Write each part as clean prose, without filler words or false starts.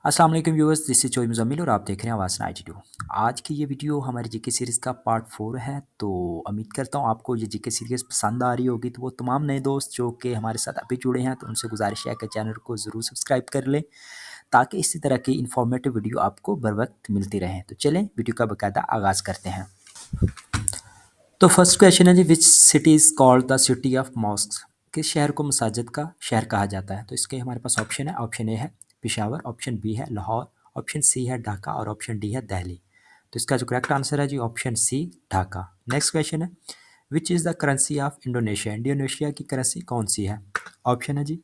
अस्सलाम वालेकुम viewers, this is चोई मुज़म्मिल और आप देख रहे हैं आवाज़ 92। आज की ये वीडियो हमारी जीके सीरीज़ का पार्ट 4 है। तो उम्मीद करता हूँ आपको ये जीके सीरीज़ पसंद आ रही होगी। तो वो तमाम नए दोस्त जो कि हमारे साथ अभी जुड़े हैं तो उनसे गुजारिश है कि चैनल को ज़रूर सब्सक्राइब कर लें ताकि इसी तरह की इन्फॉर्मेटिव वीडियो आपको बर वक्त मिलती रहें। तो चलें वीडियो का बाकायदा आगाज़ करते हैं। तो फर्स्ट क्वेश्चन है जी, which city is called the city of mosque? किस शहर को मसाजिद का शहर कहा जाता है? तो इसके हमारे पास ऑप्शन है। ऑप्शन ए है पेशावर, ऑप्शन बी है लाहौर, ऑप्शन सी है ढाका और ऑप्शन डी है दिल्ली। तो इसका जो करेक्ट आंसर है जी option C Dhaka. Next question है, which is the currency of Indonesia? Indonesia की करेंसी कौन सी है? ऑप्शन है जी,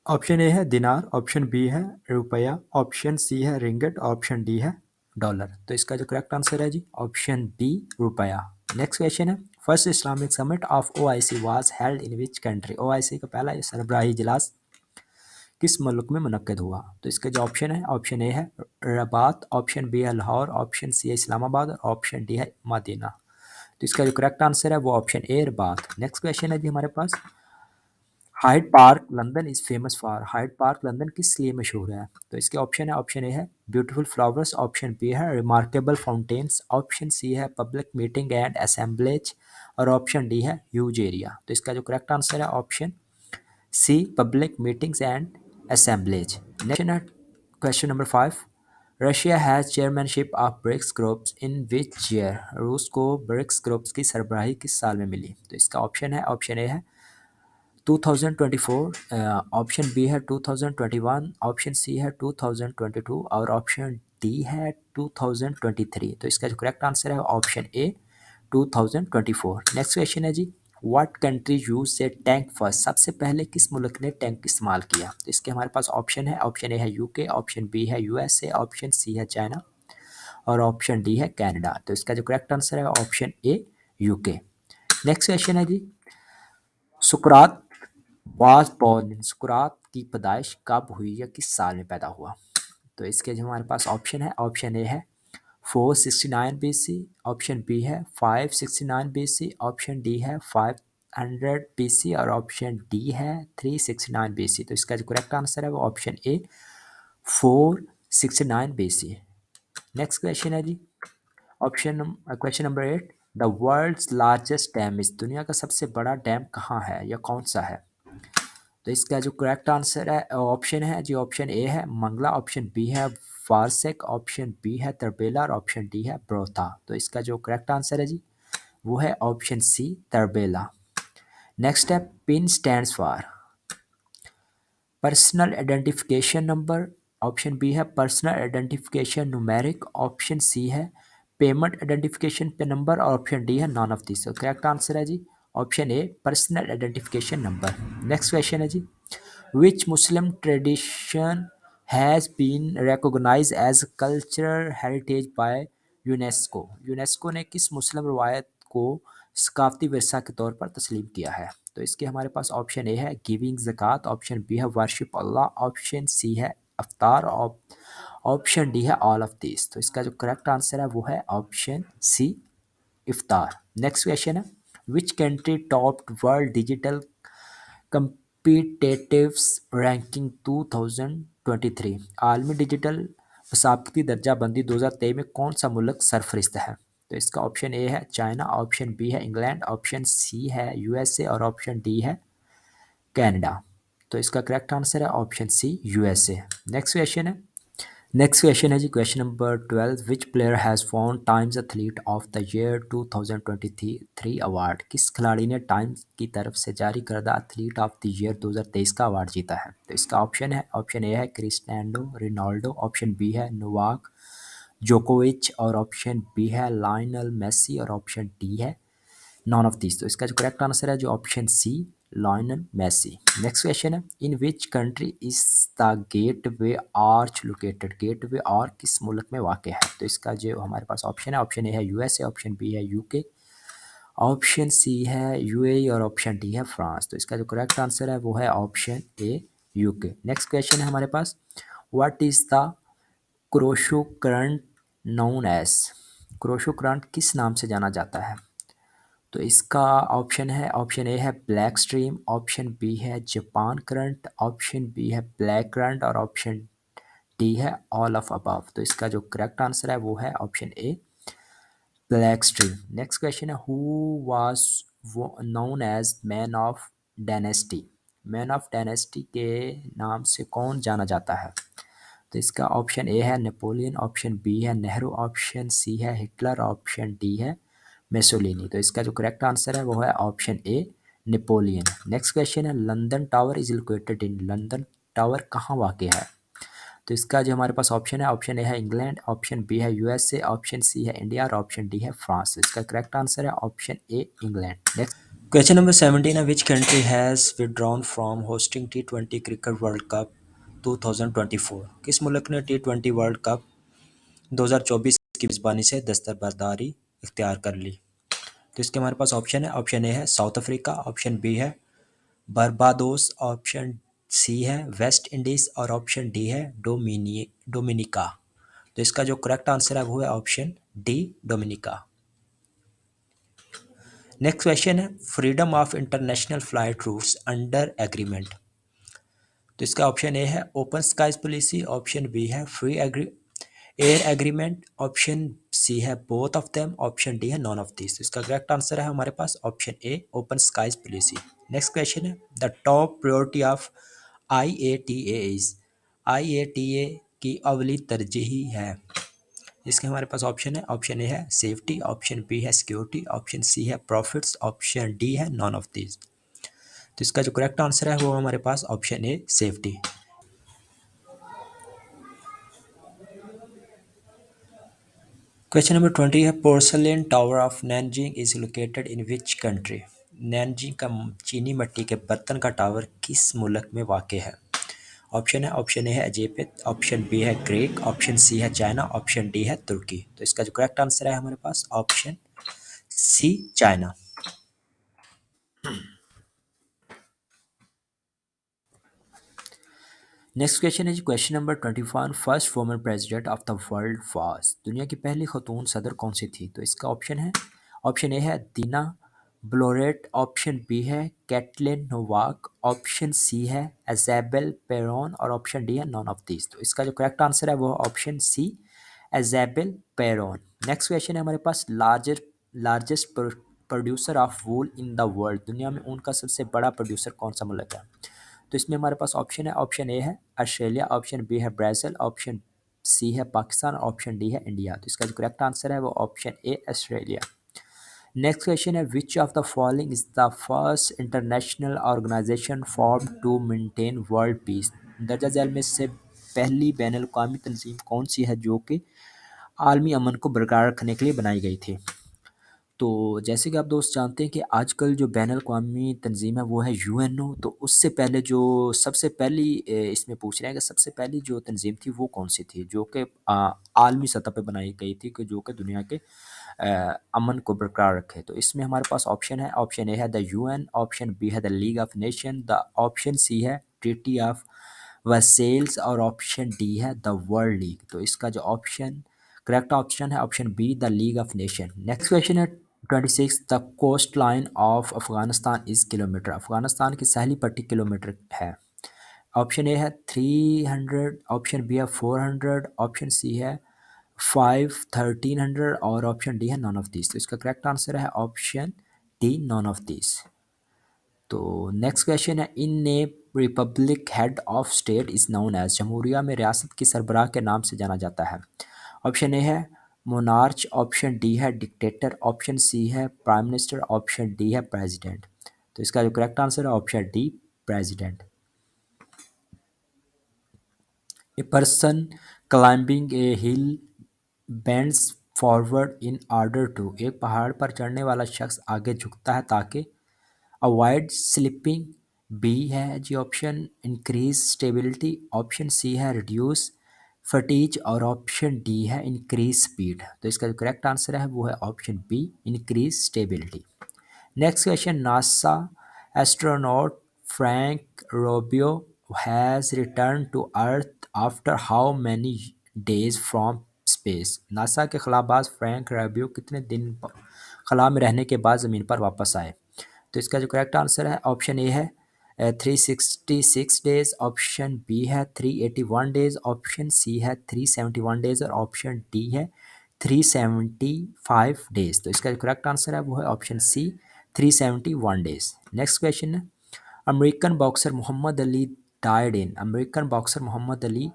ऑप्शन ए है दिनार, ऑप्शन बी है रुपया, ऑप्शन सी है रिंगट, ऑप्शन डी है डॉलर। तो इसका जो करेक्ट आंसर है जी ऑप्शन बी रुपया। नेक्स्ट क्वेश्चन है, first Islamic summit of OIC was held in which country? OIC का पहला सरबराही इजलास किस मुल्क में मुनक्किद हुआ? तो इसके जो ऑप्शन है, ऑप्शन ए है रबात, ऑप्शन बी है लाहौर, ऑप्शन सी है इस्लामाबाद और ऑप्शन डी है मदीना। तो इसका जो करेक्ट आंसर है वो option A Rabat. Next question है जी हमारे पास, Hyde Park London is famous for? Hyde Park London किस लिए मशहूर है? तो इसके ऑप्शन है, ऑप्शन ए है ब्यूटीफुल फ्लावर्स, ऑप्शन बी है रिमार्केबल फाउंटेन्स, ऑप्शन सी है पब्लिक मीटिंग एंड असेंबलेज और ऑप्शन डी है ह्यूज एरिया। तो इसका जो करेक्ट आंसर है option C public meetings and assemblage. Next है question number 5, Russia has chairmanship of BRICS groups in which year? रूस को ब्रिक्स ग्रुप्स की सरबराही किस साल में मिली? तो इसका ऑप्शन है, ऑप्शन ए है 2024, ऑप्शन बी है 2021, ऑप्शन सी है 2022 और ऑप्शन डी है 2023। तो इसका जो करेक्ट आंसर है ऑप्शन ए 2024। नेक्स्ट क्वेश्चन है जी, what country use a tank first? सबसे पहले किस मुल्क ने टैंक इस्तेमाल किया? तो इसके हमारे पास ऑप्शन है, ऑप्शन ए है यूके, ऑप्शन बी है यूएसए, ऑप्शन सी है चाइना और ऑप्शन डी है कनाडा। तो इसका जो करेक्ट आंसर है option A UK. Next question है जी, सुकरात वाज बॉर्न, सुकरात की पैदाइश कब हुई या किस साल में पैदा हुआ? तो इसके जो हमारे पास ऑप्शन है, ऑप्शन ए है 469 BC, ऑप्शन बी है 569 BC, ऑप्शन डी है 500 BC और ऑप्शन डी है 369 BC। तो इसका जो करेक्ट आंसर है वो option A 469 BC। Next question है जी, option question number 8, the world's largest dam is, दुनिया का सबसे बड़ा डैम कहाँ है या कौन सा है? तो इसका जो करेक्ट आंसर है ऑप्शन है जी, ऑप्शन ए है मंगला, ऑप्शन बी है वारसेक, ऑप्शन बी है तरबेला और ऑप्शन डी है ब्रोथा। तो इसका जो करेक्ट आंसर है जी वो है ऑप्शन सी तरबेला। नेक्स्ट है, PIN stands for personal identification number, option B है personal identification numeric, option C है पेमेंट आइडेंटिफिकेशन पे नंबर और ऑप्शन डी है none of this. Correct answer है जी option A personal identification number. Next question है जी, which Muslim tradition has been recognized as cultural heritage by UNESCO? UNESCO ने किस मुस्लिम रवायत को सकाफती विरसा के तौर पर तस्लीम किया है? तो इसके हमारे पास ऑप्शन ए है गिविंग ज़कात, ऑप्शन बी है वर्शिप अल्लाह, ऑप्शन सी है अफ्तार और ऑप्शन डी है ऑल ऑफ दिस। तो इसका जो करेक्ट आंसर है वो है ऑप्शन सी इफ्तार। नेक्स्ट क्वेश्चन है, which country topped world digital competitives ranking 2023? आलमी डिजिटल मुसाबकती दर्जा बंदी 2023 में कौन सा मुल्क सरफरिस्त है? तो इसका ऑप्शन ए है चाइना, ऑप्शन बी है इंग्लैंड, ऑप्शन सी है यूएसए और ऑप्शन डी है कनाडा। तो इसका करेक्ट आंसर है option C USA. Next question है, नेक्स्ट क्वेश्चन है जी question number 12, which player has won times athlete of the year 2023 award? किस खिलाड़ी ने टाइम्स की तरफ से जारी करदा एथलीट ऑफ द ईयर 2023 का अवार्ड जीता है? तो इसका ऑप्शन है, ऑप्शन ए है क्रिस्टियानो रोनाल्डो, ऑप्शन बी है नोवाक जोकोविच और ऑप्शन बी है लायनल मेसी और ऑप्शन डी है नॉन ऑफ दिस। तो इसका जो करेक्ट आंसर है जो option C Lionel Messi. Next question है, in which country is the gateway arch located? Gateway arch किस मुल्क में वाक़ है? तो इसका जो हमारे पास ऑप्शन है, ऑप्शन ए है यूएसए, ऑप्शन बी है यूके, ऑप्शन सी है यूएई और ऑप्शन डी है फ्रांस। तो इसका जो करेक्ट आंसर है वो है option A UK. Next question है हमारे पास, what is the Kuroshio current known as? Kuroshio current किस नाम से जाना जाता है? तो इसका ऑप्शन है, ऑप्शन ए है ब्लैक स्ट्रीम, ऑप्शन बी है जापान करंट, ऑप्शन बी है ब्लैक करंट और ऑप्शन डी है ऑल ऑफ अबव। तो इसका जो करेक्ट आंसर है वो है option A black stream. Next question है who was known as man of dynasty. Man of dynasty के नाम से कौन जाना जाता है? तो इसका ऑप्शन ए है नेपोलियन, ऑप्शन बी है नेहरू, ऑप्शन सी है हिटलर, ऑप्शन डी है मेसोलिनी। तो इसका जो करेक्ट आंसर है वो है option A Napoleon. Next question है London tower is located in. London tower कहाँ वाक़ है? तो इसका जो हमारे पास ऑप्शन है, ऑप्शन ए है इंग्लैंड, ऑप्शन बी है यूएसए, ऑप्शन सी है इंडिया और ऑप्शन डी है फ्रांस। इसका करेक्ट आंसर है ऑप्शन ए इंग्लैंड। नेक्स्ट क्वेश्चन नंबर 17 है which country has withdrawn from hosting T20 cricket world cup 2024। किस मुल्क ने टी20 वर्ल्ड कप 2024 की मेज़बानी से दस्तबरदारी इख्तियार कर ली? तो इसके हमारे पास ऑप्शन है, ऑप्शन ए है साउथ अफ्रीका, ऑप्शन बी है बारबाडोस, ऑप्शन सी है वेस्ट इंडीज़ और ऑप्शन डी है डोमिनिका। तो इसका जो करेक्ट आंसर है वो है option D Dominica. Next question है freedom of international flight routes under agreement. तो इसका ऑप्शन ए है open skies policy, option B है free air agreement, option C है both of them, option D है नॉन ऑफ दिस। तो इसका correct answer है हमारे पास option A open skies policy. Next question है the top priority of IATA is. IATA की अवली तरजीही है। इसके हमारे पास ऑप्शन है, ऑप्शन ए है सेफ्टी, ऑप्शन बी है सिक्योरिटी, ऑप्शन सी है प्रॉफिट्स, ऑप्शन डी है नॉन ऑफ दिस। तो इसका जो करेक्ट आंसर है वो हमारे पास option A safety. Question number 20 है porcelain tower of Nanjing is located in which country. Nanjing का चीनी मिट्टी के बर्तन का टावर किस मुल्क में वाक़ है? ऑप्शन है, ऑप्शन ए है इजिप्ट, ऑप्शन बी है ग्रीक, ऑप्शन सी है चाइना, ऑप्शन डी है तुर्की। तो इसका जो करेक्ट आंसर है हमारे पास option C China. Next question है जी question number 21 first woman president of the world was. दुनिया की पहली खतून सदर कौन सी थी? तो इसका ऑप्शन है, ऑप्शन ए है दीना ब्लोरेट, ऑप्शन बी है कैटलिन नोवाक, ऑप्शन सी है एजेबेल पेरोन और ऑप्शन डी है नॉन ऑफ दिस। तो इसका जो करेक्ट आंसर है वो option C Isabel Peron. Next question है हमारे पास largest producer of wool in the world. दुनिया में ऊन का सबसे बड़ा प्रोड्यूसर कौन सा मुल्क है? तो इसमें हमारे पास ऑप्शन है, ऑप्शन ए है ऑस्ट्रेलिया, ऑप्शन बी है ब्राज़ील, ऑप्शन सी है पाकिस्तान, ऑप्शन डी है इंडिया। तो इसका जो करेक्ट आंसर है वो option A Australia. Next question है which of the following is the first international organisation form to maintain world peace. दर्जा झेल में से पहली बैन अवी तंजीम कौन सी है जो कि आलमी अमन को बरकरार रखने के लिए बनाई गई थी? तो जैसे कि आप दोस्त जानते हैं कि आजकल जो बैन अवी तंजीम है वो है UNO। तो उससे पहले जो सबसे पहली इसमें पूछ रहे हैं कि सबसे पहली जो तंजीम थी वो कौन सी थी जो कि आलमी सतह पे बनाई गई थी कि जो कि दुनिया के अमन को बरकरार रखे। तो इसमें हमारे पास ऑप्शन है, ऑप्शन ए है द UN, ऑप्शन बी है the league of nation, the option C है ट्रीटी ऑफ वर्सेल्स और ऑप्शन डी है द वर्ल्ड लीग। तो इसका जो ऑप्शन करेक्ट ऑप्शन है option B the league of nation. Next question है 26 the coast line of Afghanistan is kilometre. Afghanistan की सहली पट्टी किलोमीटर है। ऑप्शन ए है 300, ऑप्शन बी है 400, ऑप्शन सी है 1300 और ऑप्शन डी है नॉन ऑफ दिस। तो इसका करेक्ट आंसर है option D none of this. तो नेक्स्ट क्वेश्चन है in a republic head of state is known as. जमहूरिया में रियासत की सरबराह के नाम से जाना जाता है। ऑप्शन ए है मोनार्च, ऑप्शन डी है डिक्टेटर, ऑप्शन सी है प्राइम मिनिस्टर, ऑप्शन डी है प्रेसिडेंट। तो इसका जो करेक्ट आंसर है option D president. A person climbing a hill bends forward in order to. एक पहाड़ पर चढ़ने वाला शख्स आगे झुकता है ताकि अवॉइड स्लिपिंग। बी है जी option increase stability, option C है रिड्यूस फटीज और ऑप्शन डी है इंक्रीज स्पीड। तो इसका जो करेक्ट आंसर है वो है option B increase stability. Next question NASA astronaut Frank Rubio has return to earth after how many days from space. NASA के खलाबाज फ्रैंक रोबियो कितने दिन खला में रहने के बाद ज़मीन पर वापस आए? तो इसका जो करेक्ट आंसर है ऑप्शन ए है 366 डेज, ऑप्शन बी है 381 डेज, ऑप्शन सी है 371 डेज और ऑप्शन डी है 375 डेज। तो इसका जो करेक्ट आंसर है वो है option C 371 days. Next question है, American boxer Muhammad Ali died in, American boxer Muhammad Ali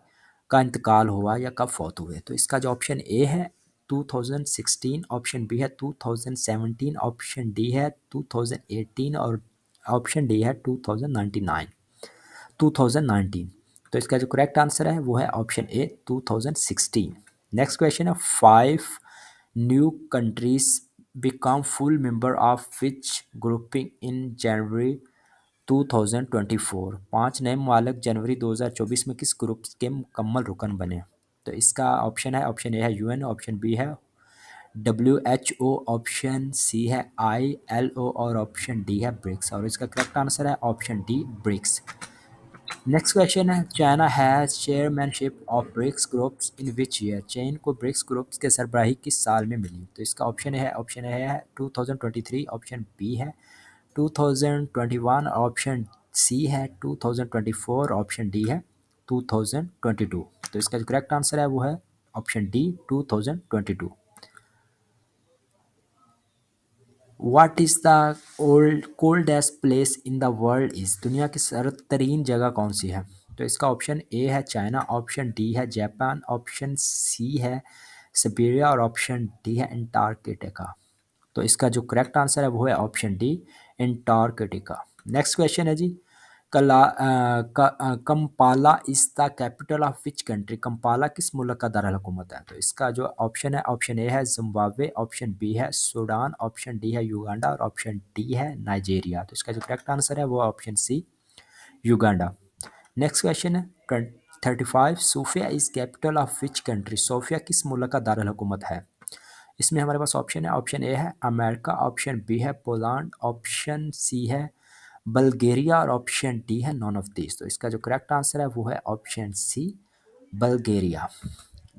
का इंतकाल हुआ या कब फौत हुए? तो इसका जो ऑप्शन ए है 2016, ऑप्शन बी है 2017, ऑप्शन डी है 2018 और ऑप्शन डी है 2019। तो इसका जो करेक्ट आंसर है वो है ऑप्शन ए 2016। नेक्स्ट क्वेश्चन है, 5 new countries become full member of which grouping in January 2024। 5 नए ममालिक जनवरी 2024 में किस ग्रुप के मुकम्मल रुकन बने? तो इसका ऑप्शन है, ऑप्शन ए है यूएन, ऑप्शन बी है WHO, ऑप्शन सी है ILO और ऑप्शन डी है ब्रिक्स। और इसका करेक्ट आंसर है option D BRICS. Next question है, China has chairmanship of BRICS groups in which year, चीन को ब्रिक्स ग्रुप्स के सरबराही किस साल में मिली? तो इसका ऑप्शन है, ऑप्शन ए है 2023, ऑप्शन बी है 2021, ऑप्शन सी है 2024, ऑप्शन डी है 2022। तो इसका जो करेक्ट आंसर है वो है option D 2022। What is the coldest place in the world is, दुनिया की सर्द तरीन जगह कौन सी है? तो इसका ऑप्शन ए है चाइना, ऑप्शन डी है जापान, ऑप्शन सी है सिबेरिया और ऑप्शन डी है अंटार्कटिका। तो इसका जो करेक्ट आंसर है वो है option D Antarctica. Next question है जी, Kampala is the capital of which country, Kampala किस मुल्क का दारकूमत है? तो इसका जो ऑप्शन है, ऑप्शन ए है जिम्बाब्वे, ऑप्शन बी है सूडान, ऑप्शन डी है युगांडा और ऑप्शन डी है नाइजीरिया। तो इसका जो करेक्ट आंसर है वो option C Uganda. Next question है, 35 Sofia is capital of which country, Sofia किस मुल्क का दारकूमत है? इसमें हमारे पास ऑप्शन है, ऑप्शन ए है अमेरिका, ऑप्शन बी है पोलैंड, ऑप्शन सी है बल्गेरिया और ऑप्शन डी है नॉन ऑफ दिस। तो इसका जो करेक्ट आंसर है वो है option C Bulgaria.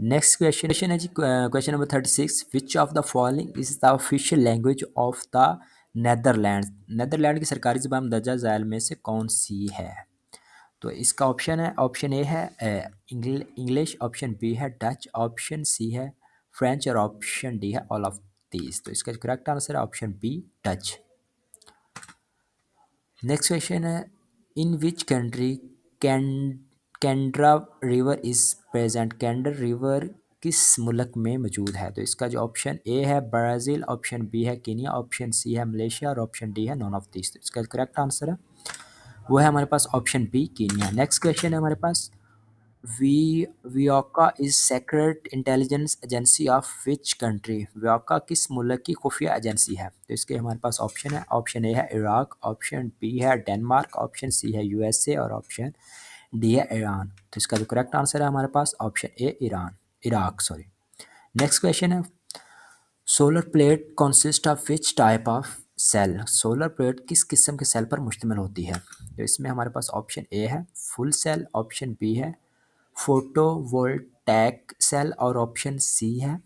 Next question है जी, question number 36, which of the following is the official language of the Netherland, Netherland की सरकारी ज़बान दर्जा झैल में से कौन सी है? तो इसका ऑप्शन है, ऑप्शन ए है इंग्लिश, ऑप्शन बी है डच, ऑप्शन सी है फ्रेंच और ऑप्शन डी है ऑल ऑफ दीज। तो इसका करेक्ट आंसर है option B Dutch. Next question है, in which country Kandra river is present, Kander river किस मुल्क में मौजूद है? तो इसका जो ऑप्शन ए है ब्राज़ील, ऑप्शन बी है कीनिया, ऑप्शन सी है मलेशिया और ऑप्शन डी है नॉन ऑफ दिस। तो इसका करेक्ट आंसर है वो है हमारे पास option B Kenya. Next question है हमारे पास, Vioka is secret intelligence agency of which country, Vioka किस मुल्क की खुफिया एजेंसी है? तो इसके हमारे पास ऑप्शन है, ऑप्शन ए है इराक, ऑप्शन बी है डेनमार्क, ऑप्शन सी है USA और ऑप्शन डी है ईरान। तो इसका जो करेक्ट आंसर है हमारे पास option A Iraq sorry. Next question है, solar plate consist of which type of cell, solar plate किस किस्म के सेल पर मुश्तमिल होती है? तो इसमें हमारे पास ऑप्शन ए है फुल सेल, ऑप्शन बी है फोटोवोल्टैक सेल और ऑप्शन सी है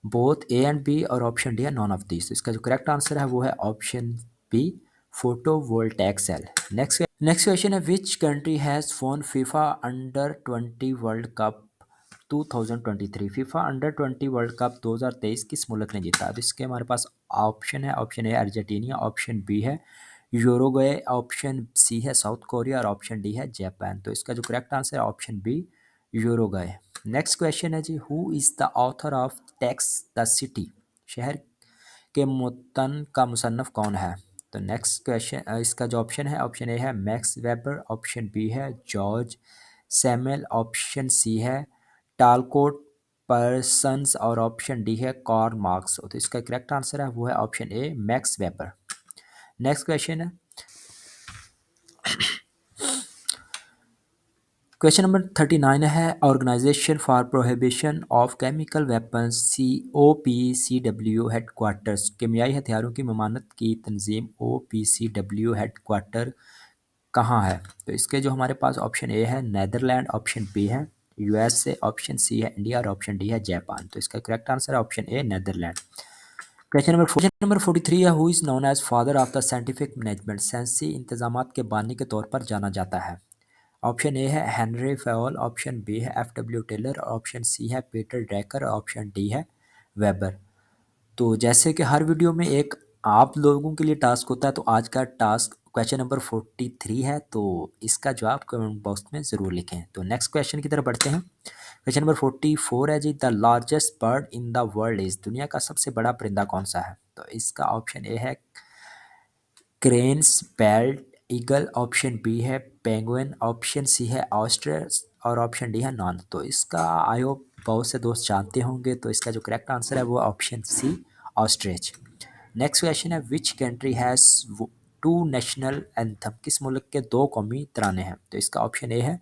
बोथ ए एंड बी और ऑप्शन डी है नॉन ऑफ दिस। तो इसका जो करेक्ट आंसर है वो है option B photovoltaic cell. Next question है, which country has won FIFA under 20 World Cup 2023, FIFA under 20 World Cup 2023 किस मुल्क ने जीता? तो इसके हमारे पास ऑप्शन है, option A Argentina, option B है यूरुग्वे, ऑप्शन सी है साउथ कोरिया और ऑप्शन डी है जापान। तो इसका जो करेक्ट आंसर है option B Uruguay. Next question है जी, who is the author of tax the city, शहर के मुतन का मुसन्नफ़ कौन है? तो नेक्स्ट क्वेश्चन इसका जो ऑप्शन है, ऑप्शन ए है मैक्स वेबर, ऑप्शन बी है जॉर्ज सैमुअल, ऑप्शन सी है टालकोट पर्सन्स और ऑप्शन डी है कार्ल मार्क्स। तो इसका करेक्ट आंसर है वो है option A Max Weber. Next question है, क्वेश्चन नंबर 39 है, organisation for prohibition of chemical weapons OPCW headquarters, केमियाई हथियारों की ममानत की तंजीम OPCW हेडक्वार्टर कहाँ है? तो इसके जो हमारे पास ऑप्शन ए है नेदरलैंड, ऑप्शन बी है USA, ऑप्शन सी है इंडिया और ऑप्शन डी है जापान। तो इसका करेक्ट आंसर है option A Netherland. Question number 43 है, who is known as father of the scientific management, साइंसी इंतजामात के बानी के तौर पर जाना जाता है। ऑप्शन ए है हेनरी फेवल, ऑप्शन बी है एफ.डब्ल्यू. टेलर, ऑप्शन सी है पीटर ड्रैकर, ऑप्शन डी है वेबर। तो जैसे कि हर वीडियो में एक आप लोगों के लिए टास्क होता है, तो आज का टास्क क्वेश्चन नंबर 43 है, तो इसका जवाब कमेंट बॉक्स में ज़रूर लिखें। तो नेक्स्ट क्वेश्चन की तरफ बढ़ते हैं। क्वेश्चन नंबर 44 है जी, the largest bird in the world is, दुनिया का सबसे बड़ा परिंदा कौन सा है? तो इसका ऑप्शन ए है cranes belt eagle, option B है पेंगुइन, ऑप्शन सी है ऑस्ट्रिच और ऑप्शन डी है नॉन। तो इसका आई होप बहुत से दोस्त जानते होंगे, तो इसका जो करेक्ट आंसर है वो option C ostrich. Next question है, which country has two national anthem, किस मुल्क के दो कौमी तराने हैं? तो इसका ऑप्शन ए है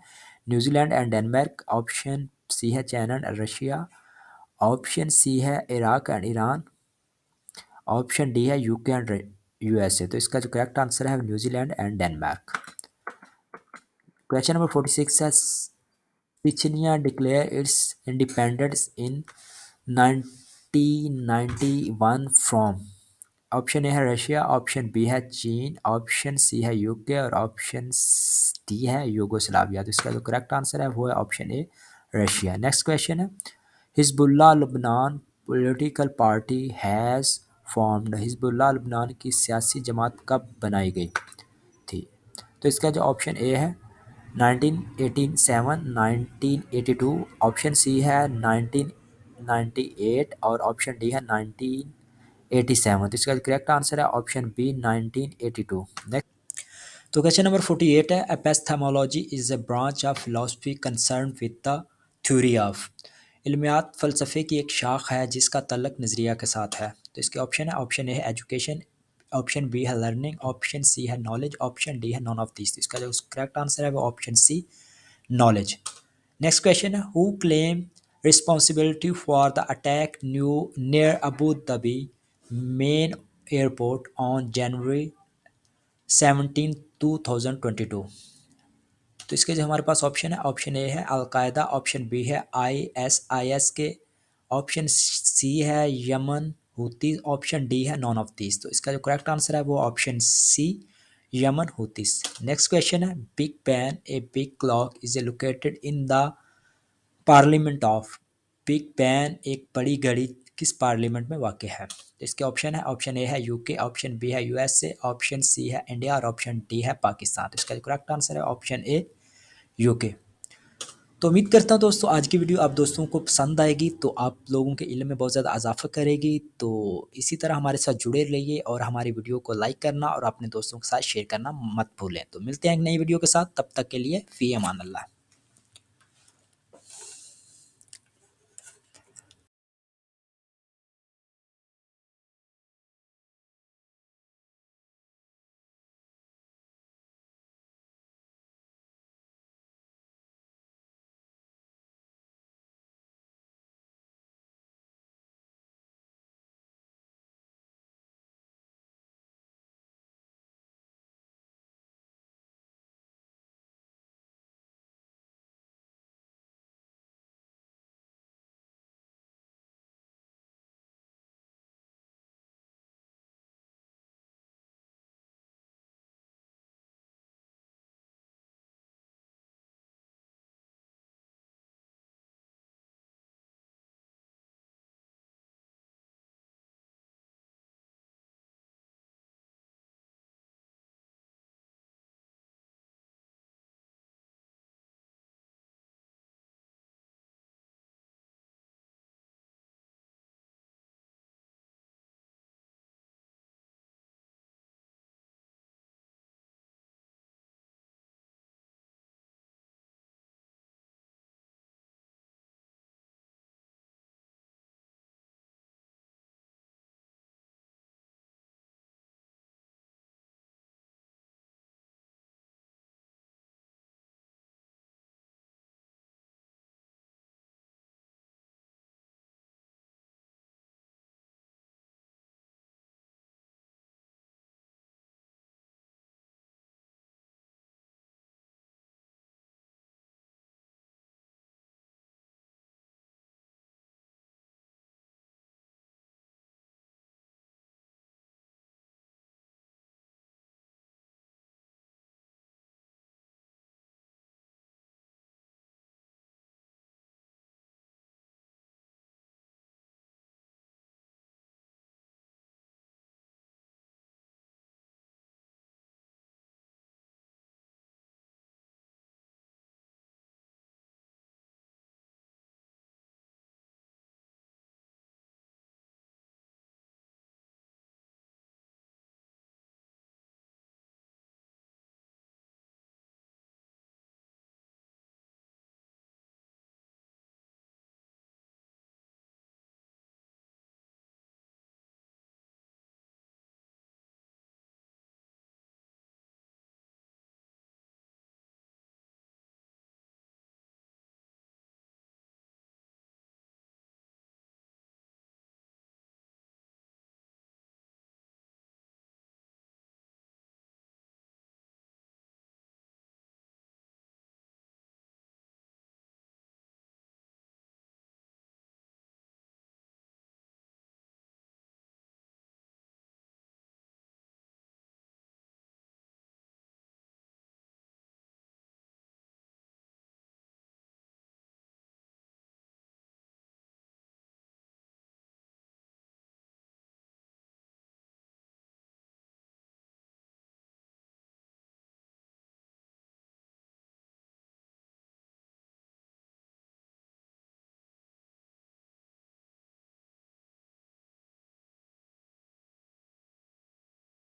New Zealand and Denmark, option C है China and Russia, option C है Iraq and Iran, option D है यूके एंड यूएसए। तो इसका जो करेक्ट आंसर है New Zealand and Denmark. Question number 46 है, Chechnya declared its independence in 1991 from, option A है Russia, option B है चीन, ऑप्शन सी है यूके और ऑप्शन डी है यूगोस्लाविया। तो इसका जो करेक्ट आंसर है वो है option A Russia. Next question है, Hezbollah Lubnan political party has formed, Hezbollah लुबनान की सियासी जमात कब बनाई गई थी? तो इसका जो ऑप्शन ए है 1987, 1982, ऑप्शन सी है 1998 और ऑप्शन डी है 1987। तो इसका करेक्ट आंसर है ऑप्शन बी 1982। नेक्स्ट, तो क्वेश्चन नंबर 48 है, epistemology is a branch of philosophy concern with the theory of, इल्मियात फ़लसफ़े की एक शाख है जिसका तल्लक नज़रिया के साथ है। तो इसके ऑप्शन है, ऑप्शन ए है एजुकेशन, ऑप्शन बी है लर्निंग, ऑप्शन सी है नॉलेज, ऑप्शन डी है नॉन ऑफ दिस। तो इसका जो करेक्ट आंसर है वो option C knowledge. Next question है, who claim responsibility for the attack new near Abu Dhabi main airport on January 17, 2022। तो इसके जो हमारे पास ऑप्शन है, ऑप्शन ए है अलकायदा, ऑप्शन बी है ISIS के, ऑप्शन सी है यमन हुतीस, ऑप्शन डी है नॉन ऑफ दिस। तो इसका जो करेक्ट आंसर है वो option C Yemen Houthis. Next question है, Big Ben a big clock is located in the parliament of, Big Ben एक बड़ी घड़ी किस पार्लियामेंट में वाक़ है? तो इसके ऑप्शन है, ऑप्शन ए है यूके, ऑप्शन बी है यूएसए, ऑप्शन सी है इंडिया और ऑप्शन डी है पाकिस्तान। तो इसका जो करेक्ट आंसर है ऑप्शन ए यूके। तो उम्मीद करता हूँ दोस्तों आज की वीडियो आप दोस्तों को पसंद आएगी, तो आप लोगों के इल्म में बहुत ज़्यादा इजाफा करेगी। तो इसी तरह हमारे साथ जुड़े रहिए और हमारी वीडियो को लाइक करना और अपने दोस्तों के साथ शेयर करना मत भूलें। तो मिलते हैं एक नई वीडियो के साथ, तब तक के लिए फ़ी अमान अल्लाह।